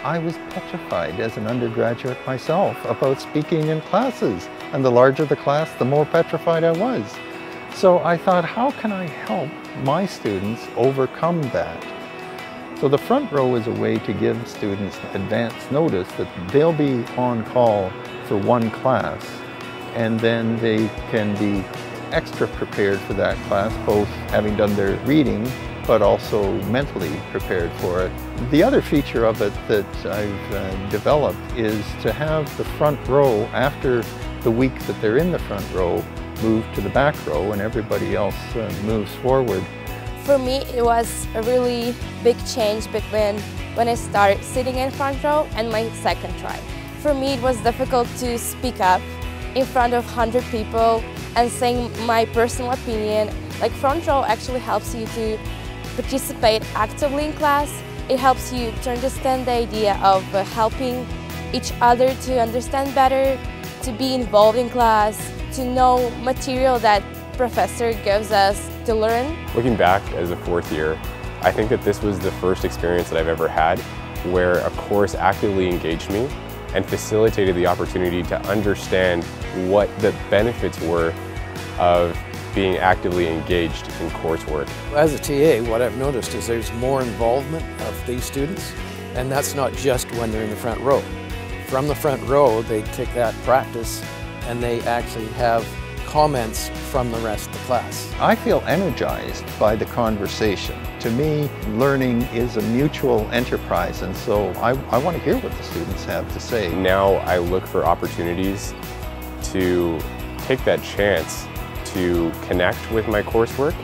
I was petrified as an undergraduate myself about speaking in classes. And the larger the class, the more petrified I was. So I thought, how can I help my students overcome that? So the front row is a way to give students advance notice that they'll be on call for one class, and then they can be extra prepared for that class, both having done their reading, but also mentally prepared for it. The other feature of it that I've developed is to have the front row, after the week that they're in the front row, move to the back row and everybody else moves forward. For me, it was a really big change between when I started sitting in front row and my second try. For me, it was difficult to speak up in front of 100 people and saying my personal opinion. Like, front row actually helps you to participate actively in class. It helps you to understand the idea of helping each other to understand better, to be involved in class, to know material that professor gives us to learn. Looking back as a fourth year, I think that this was the first experience that I've ever had where a course actively engaged me and facilitated the opportunity to understand what the benefits were of being actively engaged in coursework. As a TA, what I've noticed is there's more involvement of these students, and that's not just when they're in the front row. From the front row, they take that practice and they actually have comments from the rest of the class. I feel energized by the conversation. To me, learning is a mutual enterprise, and so I want to hear what the students have to say. Now I look for opportunities to take that chance to connect with my coursework.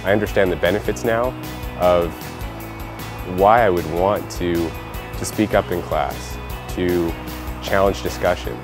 I understand the benefits now of why I would want to speak up in class, to challenge discussion.